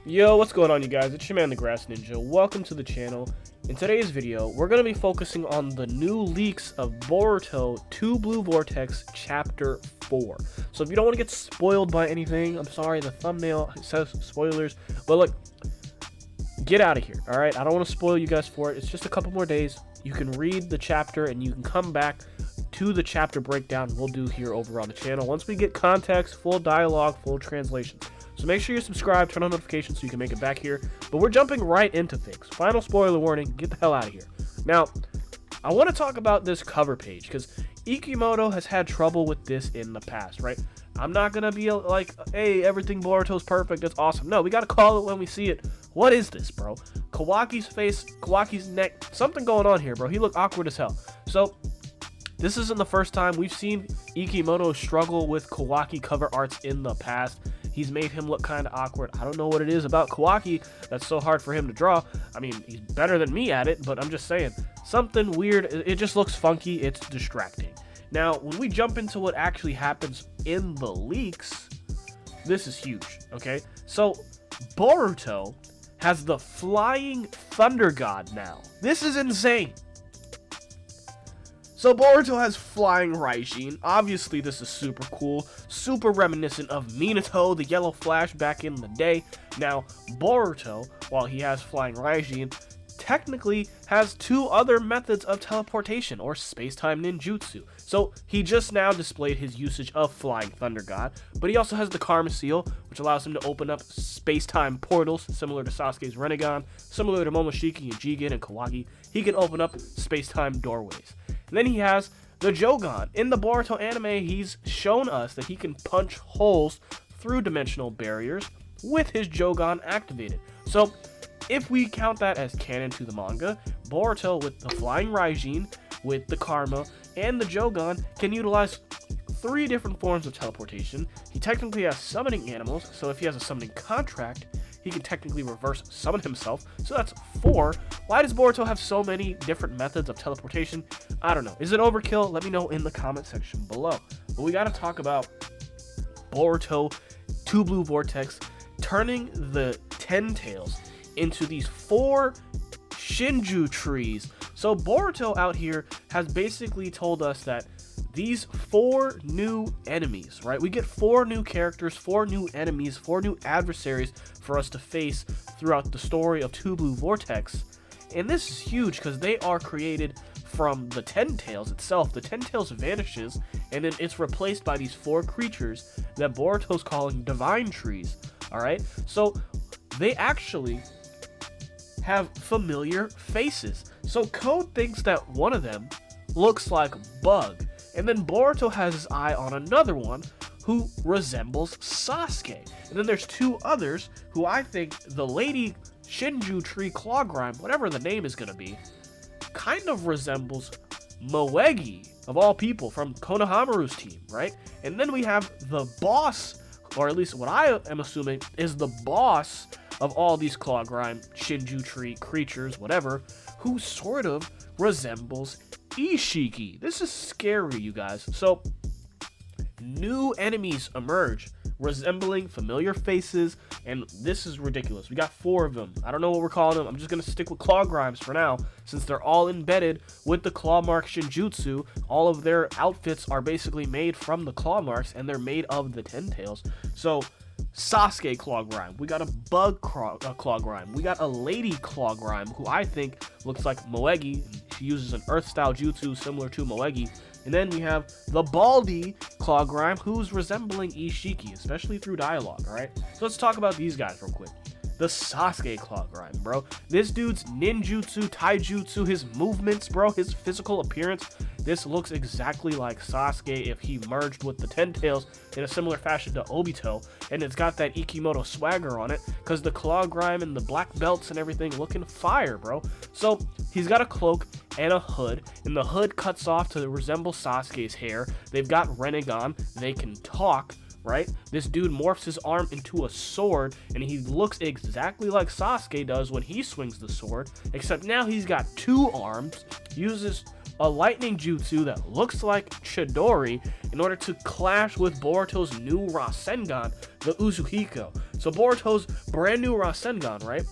Yo, what's going on, you guys? It's your man, the Grass Ninja. Welcome to the channel. In today's video, we're going to be focusing on the new leaks of Boruto 2 Blue Vortex Chapter 4. So if you don't want to get spoiled by anything, I'm sorry, the thumbnail says spoilers, but look, get out of here, alright? I don't want to spoil you guys for it. It's just a couple more days. You can read the chapter and you can come back to the chapter breakdown we'll do here over on the channel once we get context, full dialogue, full translation. So make sure you're subscribed, turn on notifications so you can make it back here. But we're jumping right into things. Final spoiler warning, get the hell out of here. Now, I want to talk about this cover page because Ikimoto has had trouble with this in the past, right? I'm not going to be like, hey, everything Boruto's perfect, it's awesome. No, we got to call it when we see it. What is this, bro? Kawaki's face, Kawaki's neck, something going on here, bro. He looked awkward as hell. So, this isn't the first time we've seen Ikimoto struggle with Kawaki cover arts in the past. He's made him look kind of awkward. I don't know what it is about Kawaki that's so hard for him to draw. I mean, he's better than me at it, but I'm just saying, something weird. It just looks funky. It's distracting. Now, when we jump into what actually happens in the leaks, this is huge, okay? So, Boruto has the Flying Thunder God now. This is insane. So Boruto has Flying Raijin. Obviously, this is super cool, super reminiscent of Minato, the Yellow Flash back in the day. Now, Boruto, while he has Flying Raijin, technically has two other methods of teleportation, or space-time ninjutsu. So he just now displayed his usage of Flying Thunder God, but he also has the Karma Seal, which allows him to open up space-time portals, similar to Sasuke's Rinnegan, similar to Momoshiki and Jigen and Kawaki. He can open up space-time doorways. And then he has the Jogan. In the Boruto anime, he's shown us that he can punch holes through dimensional barriers with his Jogan activated. So, if we count that as canon to the manga, Boruto with the Flying Raijin, with the Karma, and the Jogan can utilize 3 different forms of teleportation. He technically has summoning animals, so if he has a summoning contract, he can technically reverse summon himself, so that's 4. Why does Boruto have so many different methods of teleportation? I don't know. Is it overkill? Let me know in the comment section below. But we gotta talk about Boruto 2 Blue Vortex turning the 10 tails into these 4 Shinju trees. So Boruto out here has basically told us that these 4 new enemies, right? We get 4 new characters, 4 new enemies, 4 new adversaries for us to face throughout the story of 2 Blue Vortex. And this is huge because they are created from the 10 tails itself. The 10 tails vanishes and then it's replaced by these 4 creatures that Boruto's calling divine trees. Alright? So they actually have familiar faces. So Code thinks that one of them looks like Bug. And then Boruto has his eye on another one who resembles Sasuke. And then there's 2 others who I think the Lady Shinju Tree Claw Grime, whatever the name is going to be, kind of resembles Moegi, of all people, from Konohamaru's team, right? And then we have the boss, or at least what I am assuming is the boss of all these Claw Grime, Shinju Tree creatures, whatever, who sort of resembles Ishiki. This is scary, you guys. So, new enemies emerge, resembling familiar faces, and this is ridiculous. We got 4 of them. I don't know what we're calling them. I'm just going to stick with Claw Grimes for now, since they're all embedded with the Claw Mark Shinjutsu. All of their outfits are basically made from the Claw Marks, and they're made of the 10 tails. So, Sasuke Claw Grime. We got a Bug Claw Grime. We got a Lady Claw Grime, who I think looks like Moegi. She uses an Earth-style jutsu similar to Moegi. And then we have the Baldy Claw Grime, who's resembling Ishiki, especially through dialogue, alright? So let's talk about these guys real quick. The Sasuke Claw Grime, bro. This dude's ninjutsu, taijutsu, his movements, bro, his physical appearance. This looks exactly like Sasuke if he merged with the 10 tails in a similar fashion to Obito. And it's got that Ikimoto swagger on it because the Claw Grime and the black belts and everything looking fire, bro. So he's got a cloak and a hood, and the hood cuts off to resemble Sasuke's hair. They've got Rinnegan. They can talk. right? This dude morphs his arm into a sword, and he looks exactly like Sasuke does when he swings the sword, except now he's got 2 arms, uses a lightning jutsu that looks like Chidori in order to clash with Boruto's new Rasengan, the Uzuhiko. So Boruto's brand new Rasengan, right,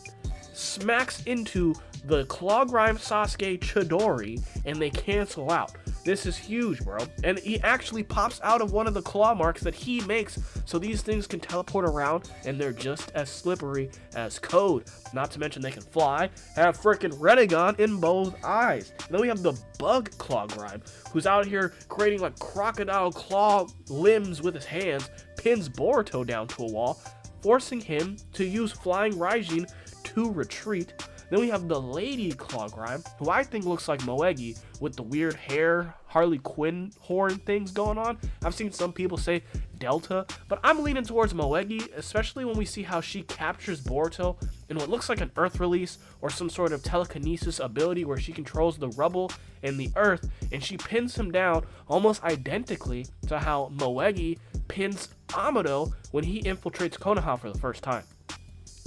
smacks into the claw grind Sasuke Chidori, and they cancel out. This is huge, bro. And he actually pops out of one of the claw marks that he makes, so these things can teleport around, and they're just as slippery as code. Not to mention they can fly, have freaking Rinnegan in both eyes. And then we have the bug claw grind, who's out here creating like crocodile claw limbs with his hands, pins Boruto down to a wall, forcing him to use flying Raijin to retreat. Then we have the Lady Claw Grime, who I think looks like Moegi with the weird hair, Harley Quinn horn things going on. I've seen some people say Delta, but I'm leaning towards Moegi, especially when we see how she captures Boruto in what looks like an earth release or some sort of telekinesis ability where she controls the rubble and the earth, and she pins him down almost identically to how Moegi pins Amado when he infiltrates Konoha for the first time.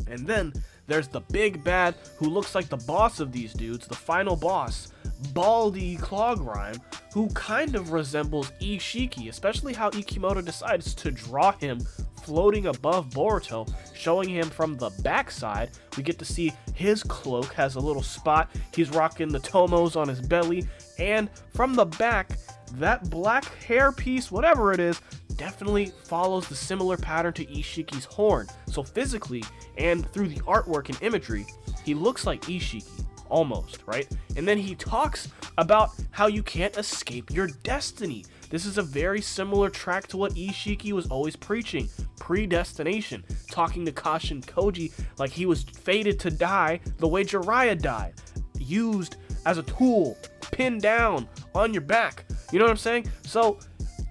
And then there's the big bad who looks like the boss of these dudes, the final boss, Baldy Claw Grime, who kind of resembles Ishiki, especially how Ikimoto decides to draw him floating above Boruto, showing him from the backside. We get to see his cloak has a little spot, he's rocking the tomos on his belly, and from the back, that black hair piece, whatever it is, definitely follows the similar pattern to Ishiki's horn. So physically and through the artwork and imagery, he looks like Ishiki, almost, right? And then he talks about how you can't escape your destiny. This is a very similar track to what Ishiki was always preaching, predestination, talking to Kashin Koji like he was fated to die the way Jiraiya died, used as a tool, pinned down on your back. You know what I'm saying? So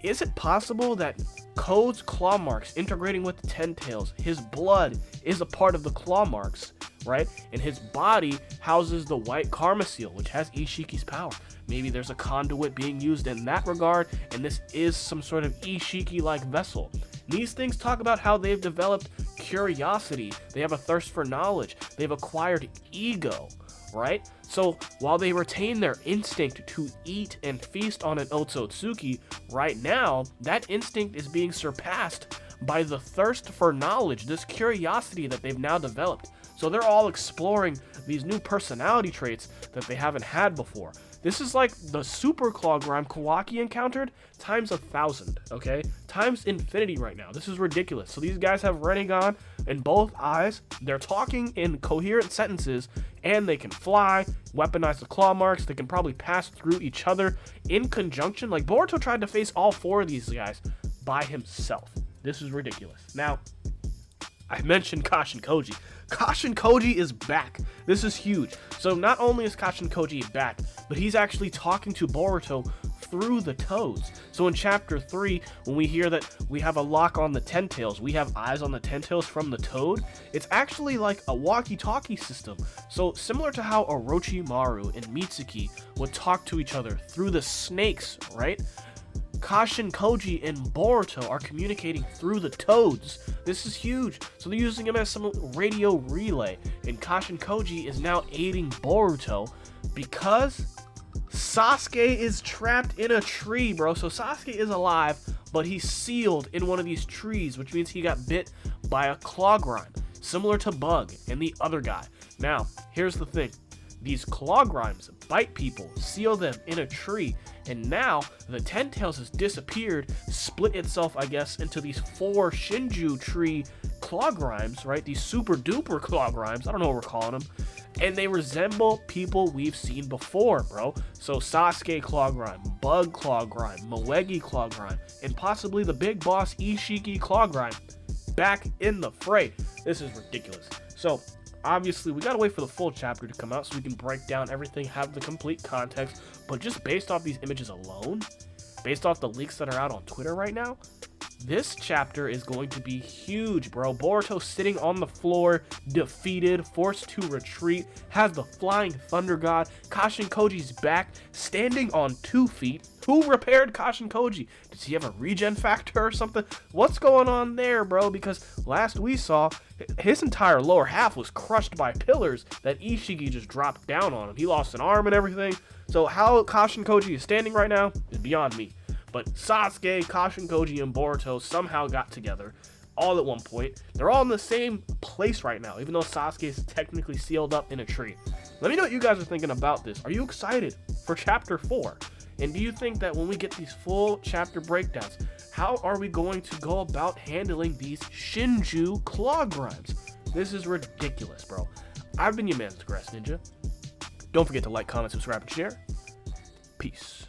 is it possible that Code's claw marks integrating with the Ten Tails, his blood is a part of the claw marks, right? And his body houses the white karma seal, which has Ishiki's power. Maybe there's a conduit being used in that regard, and this is some sort of Ishiki-like vessel. These things talk about how they've developed curiosity, they have a thirst for knowledge, they've acquired ego, right? So while they retain their instinct to eat and feast on an Otsutsuki, right now, that instinct is being surpassed by the thirst for knowledge, this curiosity that they've now developed. So they're all exploring these new personality traits that they haven't had before. This is like the Super Claw Grime Kawaki encountered times 1,000, okay? Times infinity right now. This is ridiculous. So these guys have Rinnegan in both eyes. They're talking in coherent sentences, and they can fly, weaponize the claw marks. They can probably pass through each other in conjunction. Like, Boruto tried to face all 4 of these guys by himself. This is ridiculous. Now, I mentioned Kashin Koji. Kashin Koji is back. This is huge. So not only is Kashin Koji back, but he's actually talking to Boruto through the toads. So in chapter 3, when we hear that we have a lock on the Ten Tails, we have eyes on the Ten Tails from the toad, it's actually like a walkie-talkie system. So similar to how Orochimaru and Mitsuki would talk to each other through the snakes, right? Kashin Koji and Boruto are communicating through the toads. This is huge. So they're using him as some radio relay, and Kashin Koji is now aiding Boruto because Sasuke is trapped in a tree, bro. So Sasuke is alive, but he's sealed in one of these trees, which means he got bit by a claw grime, similar to Bug and the other guy. Now, here's the thing. These claw grimes bite people, seal them in a tree, and now the Ten Tails has disappeared, split itself, I guess, into these 4 Shinju tree claw grimes, right? These super duper claw grimes, I don't know what we're calling them, and they resemble people we've seen before, bro. So Sasuke claw grime, Bug claw grime, Moegi claw grime, and possibly the big boss Ishiki claw grime back in the fray. This is ridiculous. So obviously, we gotta wait for the full chapter to come out so we can break down everything, have the complete context, but just based off these images alone, based off the leaks that are out on Twitter right now, This chapter is going to be huge, bro. Boruto sitting on the floor, defeated, forced to retreat, has the flying thunder god. Kashin Koji's back, standing on 2 feet. Who repaired Kashin Koji? Does he have a regen factor or something? What's going on there, bro? Because last we saw, his entire lower half was crushed by pillars that Ishiki just dropped down on him. He lost an arm and everything. So how Kashin Koji is standing right now is beyond me. But Sasuke, Kashin Koji, and Boruto somehow got together all at one point. They're all in the same place right now, even though Sasuke is technically sealed up in a tree. Let me know what you guys are thinking about this. Are you excited for Chapter 4? And do you think that when we get these full chapter breakdowns, how are we going to go about handling these Shinju claw grinds? This is ridiculous, bro. I've been your man, Grass Ninja. Don't forget to like, comment, subscribe, and share. Peace.